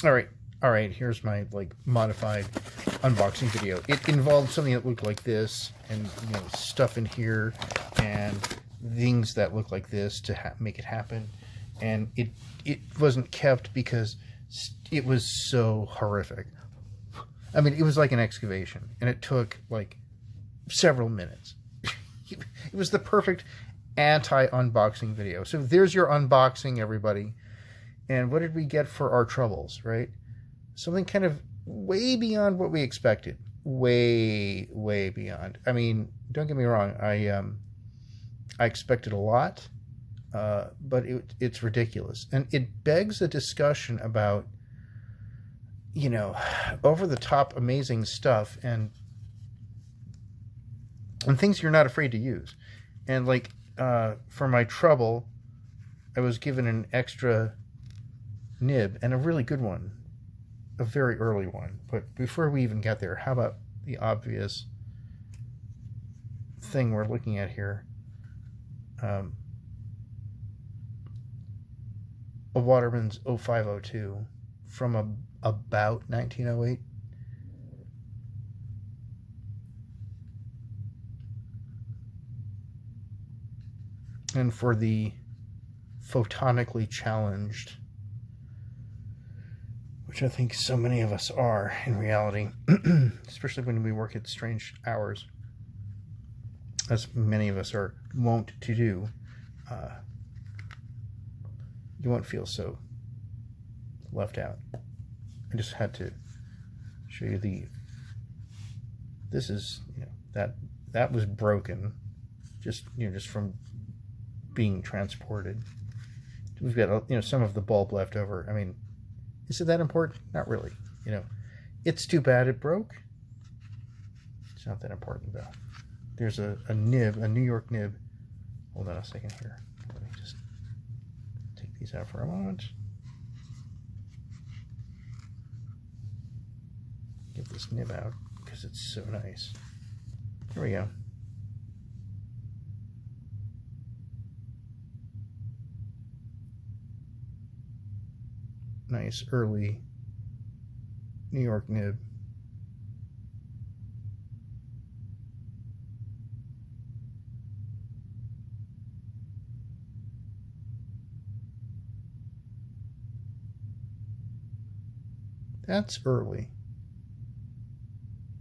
All right, here's my like modified unboxing video. It involved something that looked like this, and stuff in here, and things that look like this to make it happen. And it wasn't kept because it was so horrific. I mean, it was like an excavation, and it took like several minutes. It was the perfect anti-unboxing video. So there's your unboxing, everybody. And what did we get for our troubles, right? Something kind of way beyond what we expected. Way, way beyond. I mean, don't get me wrong. I expected a lot, but it's ridiculous. And it begs a discussion about, over-the-top amazing stuff and things you're not afraid to use. And like, for my trouble, I was given an extra nib, and a really good one. A very early one. But before we even get there, how about the obvious thing we're looking at here? A Waterman's 0502 from about 1908. And for the photonically challenged, which I think so many of us are in reality, especially when we work at strange hours, as many of us are wont to do, you won't feel so left out. I just had to show you this is, that was broken, just from being transported. We've got, some of the bulb left over. I mean, is it that important? Not really. It's too bad it broke. It's not that important, though. There's a nib, a New York nib. Hold on a second here. Let me just take these out for a moment. Get this nib out because it's so nice. Here we go. Nice early New York nib. That's early.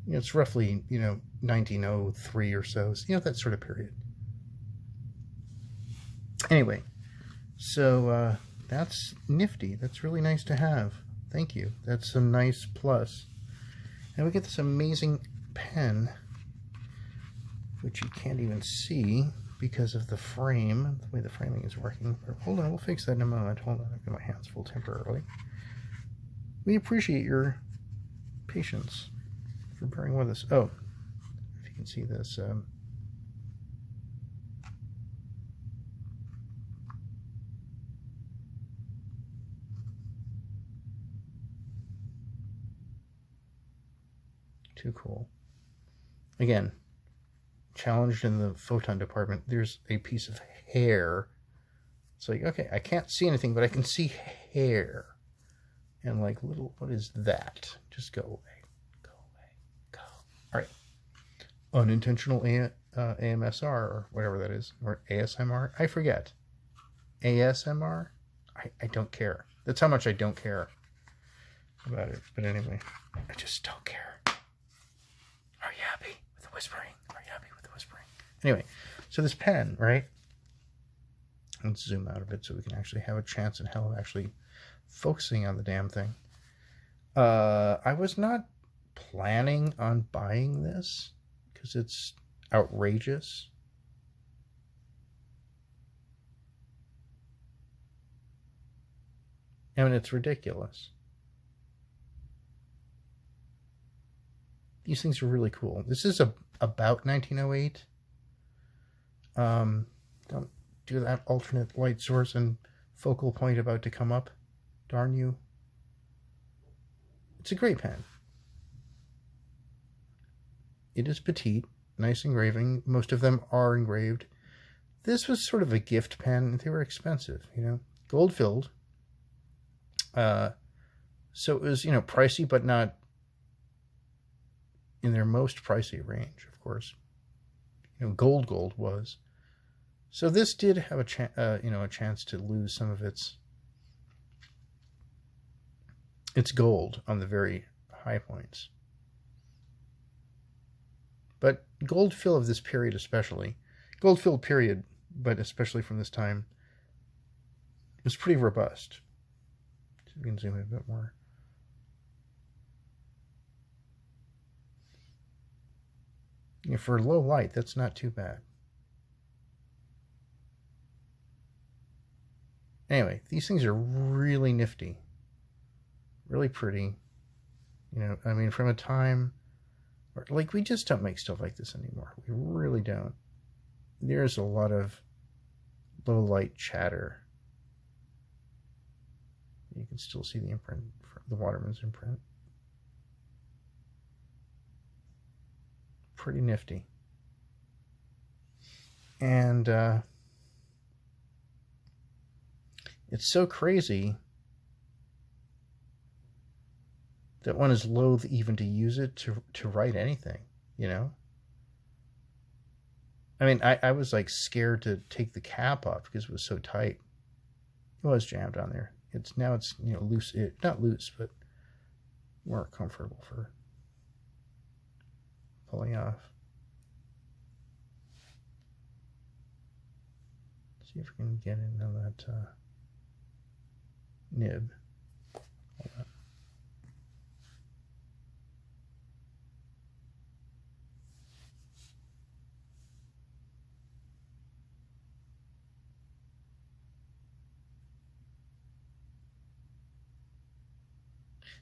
It's roughly, 1903 or so. That sort of period. Anyway, so that's nifty. That's really nice to have. Thank you. That's a nice plus. And we get this amazing pen, which you can't even see because of the frame, the way the framing is working. But hold on, we'll fix that in a moment. Hold on, I've got my hands full temporarily. We appreciate your patience for bearing with us. Oh, if you can see this. Too cool. Again, challenged in the photon department, there's a piece of hair. It's like, okay, I can't see anything, but I can see hair. And like little, what is that? Just go away. Go away. Go. All right. Unintentional AMSR or whatever that is. Or ASMR. I forget. ASMR? I don't care. That's how much I don't care about it. But anyway, I just don't care. Are you happy with the whispering? Are you happy with the whispering? Anyway, so this pen, right? Let's zoom out a bit so we can actually have a chance in hell of actually focusing on the damn thing. I was not planning on buying this because it's outrageous. I mean, it's ridiculous. These things are really cool. This is about 1908. Don't do that alternate light source and focal point about to come up. Darn you. It's a great pen. It is petite, nice engraving. Most of them are engraved. This was sort of a gift pen. They were expensive, Gold filled. So it was, pricey, but not in their most pricey range, of course. Gold was. So this did have a chance to lose some of its gold on the very high points. But gold fill of this period especially, gold filled period, but especially from this time, was pretty robust. So we can zoom in a bit more. For low light, that's not too bad. Anyway, these things are really nifty, really pretty. From a time where, we just don't make stuff like this anymore. We really don't. There's a lot of low light chatter. You can still see the imprint, the Waterman's imprint. Pretty nifty. And it's so crazy that one is loath even to use it to write anything, I was scared to take the cap off because it was so tight. It was jammed on there. It's loose, not loose, but more comfortable for pulling off. See if we can get into that nib. Hold on.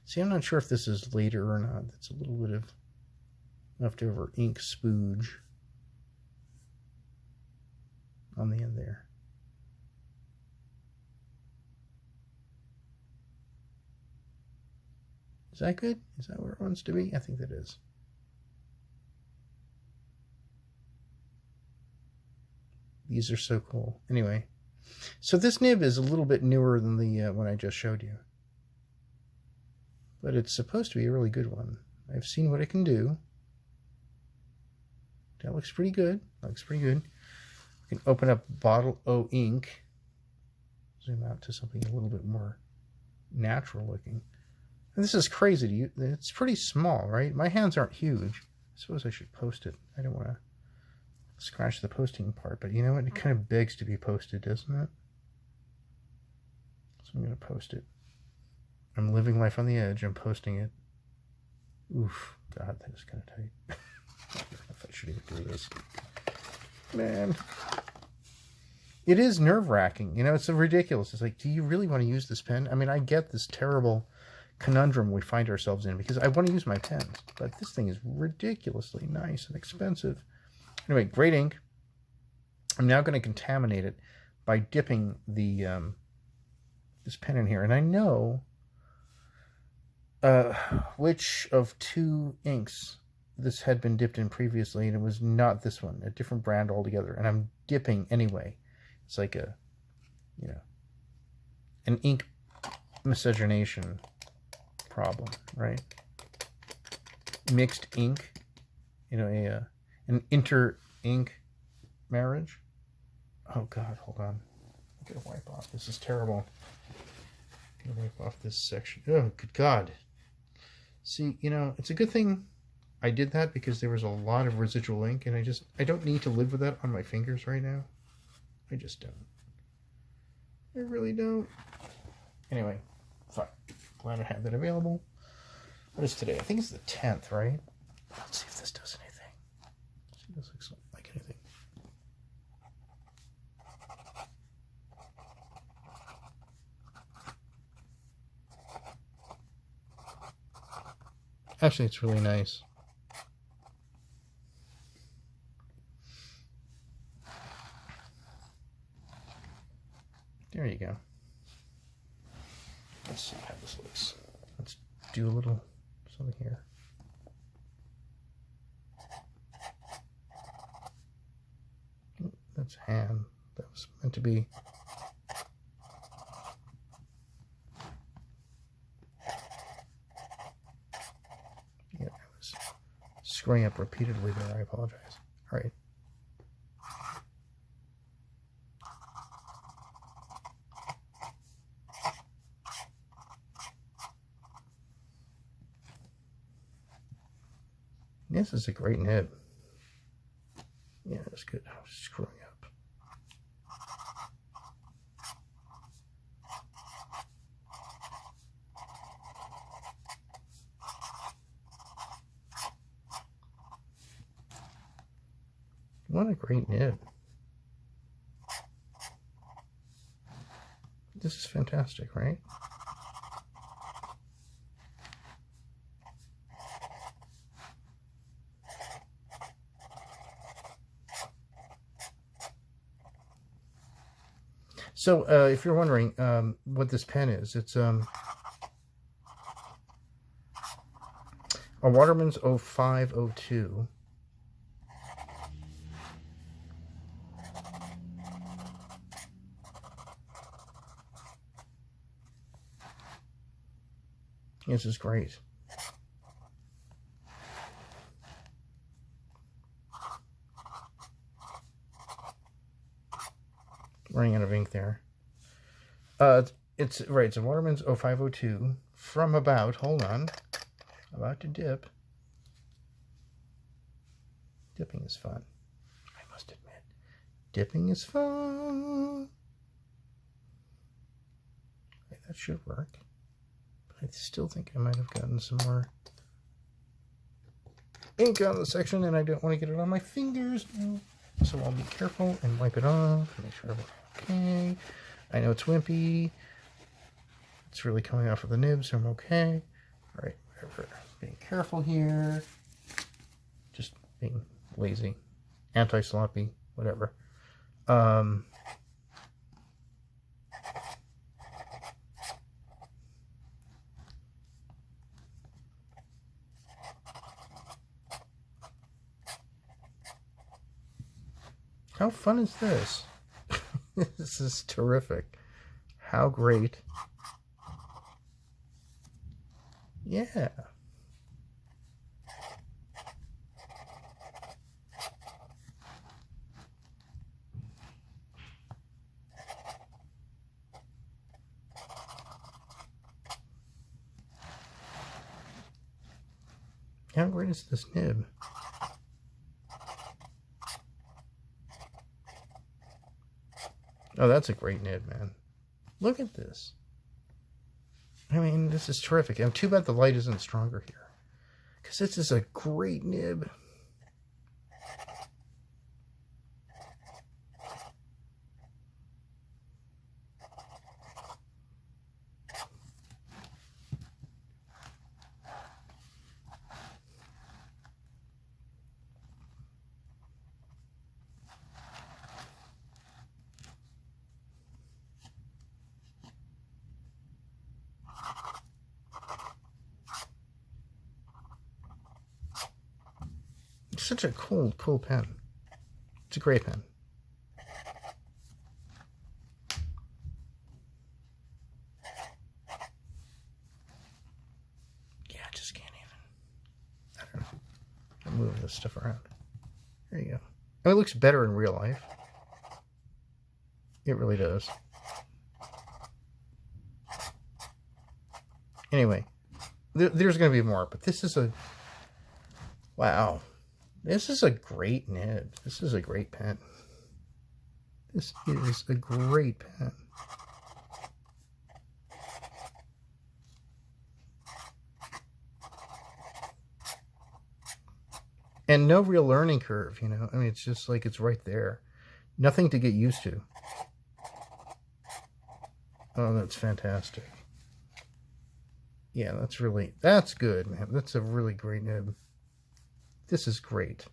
See, I'm not sure if this is later or not. That's a little bit of leftover ink spooge on the end there. Is that good? Is that where it wants to be? I think that is. These are so cool. Anyway, so this nib is a little bit newer than the one I just showed you. But it's supposed to be a really good one. I've seen what it can do. That looks pretty good. Looks pretty good. We can open up Bottle O ink. Zoom out to something a little bit more natural looking. And this is crazy to use. It's pretty small, right? My hands aren't huge. I suppose I should post it. I don't want to scratch the posting part, but you know what? It kind of begs to be posted, doesn't it? So I'm going to post it. I'm living life on the edge. I'm posting it. Oof. God, that is kind of tight. I don't know if I should even do this. Man. It is nerve-wracking. It's so ridiculous. It's like, do you really want to use this pen? I get this terrible conundrum we find ourselves in because I want to use my pens, but this thing is ridiculously nice and expensive. Anyway, great ink. I'm now going to contaminate it by dipping the this pen in here, and I know which of two inks this had been dipped in previously, and it was not this one, a different brand altogether, and I'm dipping anyway. It's like a, an ink miscegenation problem, right? Mixed ink, an inter-ink marriage. Oh God, hold on. I'm gonna wipe off. This is terrible. I'm gonna wipe off this section. Oh, good God. See, it's a good thing I did that because there was a lot of residual ink, and I don't need to live with that on my fingers right now. I just don't. I really don't. Anyway, fine. Glad I have that available. What is today? I think it's the 10th, right? Let's see if this does anything. Let's see if this looks like anything. Actually, it's really nice. There you go. Let's see how this looks. Let's do a little something here. That's ham. That was meant to be. screwing up repeatedly there. I apologize. All right. This is a great nib. Yeah, that's good. I was screwing up. What a great nib. This is fantastic, right? So, if you're wondering what this pen is, it's a Waterman's 0502. This is great. Running out of ink there. It's right. It's a Waterman's 0502 from about. Hold on, about to dip. Dipping is fun. I must admit, dipping is fun. Okay, that should work. But I still think I might have gotten some more ink on the section, and I don't want to get it on my fingers now. So I'll be careful and wipe it off. Make sure we're okay. I know it's wimpy. It's really coming off of the nib, so I'm okay. All right, whatever. Being careful here. Just being lazy, anti-sloppy, whatever. How fun is this? This is terrific. How great. Yeah. How great is this nib? Oh, that's a great nib, man. Look at this. I mean, this is terrific. And too bad the light isn't stronger here, because this is a great nib. It's such a cool pen. It's a great pen. Yeah, I just can't even. I don't know. I'm moving this stuff around. There you go. Oh, it looks better in real life. It really does. Anyway, there's going to be more, but this is a... Wow. This is a great nib. This is a great pen. This is a great pen. And no real learning curve, you know. I mean, it's just like it's right there. Nothing to get used to. Oh, that's fantastic. Yeah, that's good, man. That's a really great nib. This is great.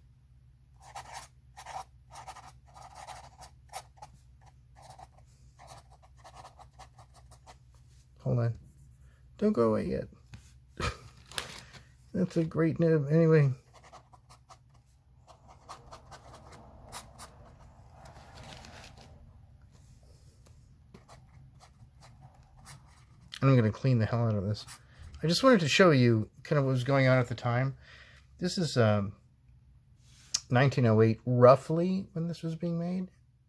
Hold on. Don't go away yet. That's a great nib. Anyway. I'm going to clean the hell out of this. I just wanted to show you kind of what was going on at the time. This is 1908 roughly when this was being made. I'm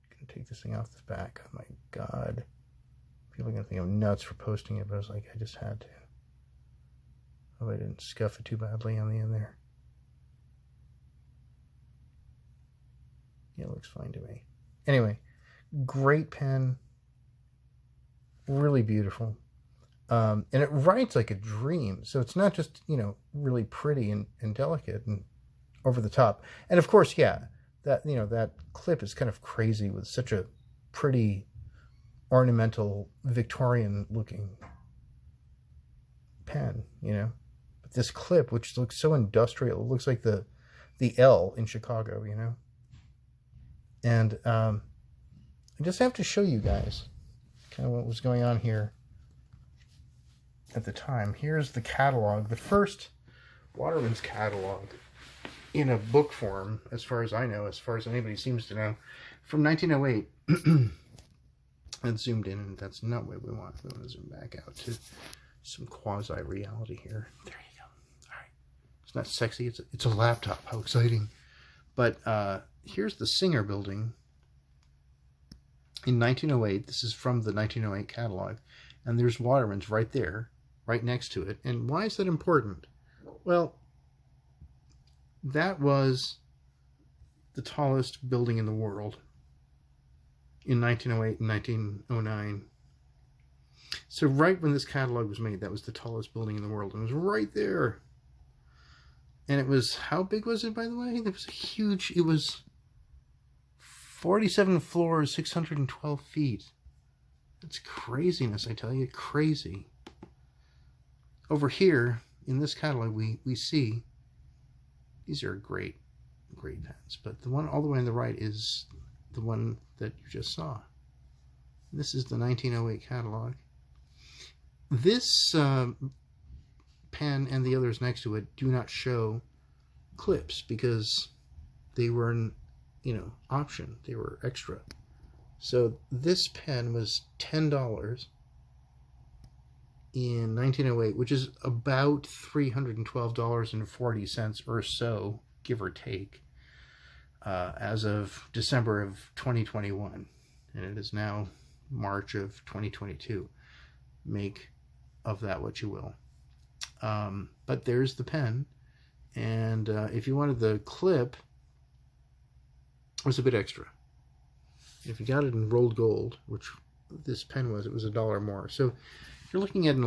going to take this thing off the back. Oh my God. People are going to think I'm nuts for posting it, but I was like, I just had to. Hope I didn't scuff it too badly on the end there. Yeah, it looks fine to me. Anyway, great pen. Really beautiful. And it writes like a dream. So it's not just, you know, really pretty and delicate and over the top. And of course, yeah, that, you know, that clip is kind of crazy with such a pretty ornamental Victorian looking pen, you know. But this clip, which looks so industrial, it looks like the L in Chicago, you know. And I just have to show you guys kind of what was going on here at the time. Here's the catalog, the first Waterman's catalog in a book form, as far as I know, as far as anybody seems to know, from 1908. And zoomed in, and that's not what we want. We want to zoom back out to some quasi-reality here. There you go. All right. It's not sexy. It's a laptop. How exciting. But here's the Singer Building in 1908. This is from the 1908 catalog. And there's Waterman's right there, right next to it. And why is that important? Well, that was the tallest building in the world in 1908 and 1909. So right when this catalog was made, that was the tallest building in the world. And it was right there. And it was, how big was it, by the way? It was a huge, it was 47 floors, 612 feet. That's craziness, I tell you, crazy. Over here, in this catalog, we see, these are great pens. But the one all the way on the right is the one that you just saw. This is the 1908 catalog. This pen and the others next to it do not show clips because they were an, you know, option. They were extra. So this pen was $10 in 1908, which is about $312.40 or so, give or take, as of December of 2021. And it is now March of 2022. Make of that what you will. But there's the pen. And if you wanted the clip, it was a bit extra. If you got it in rolled gold, which this pen was, it was $1 more. So you're looking at an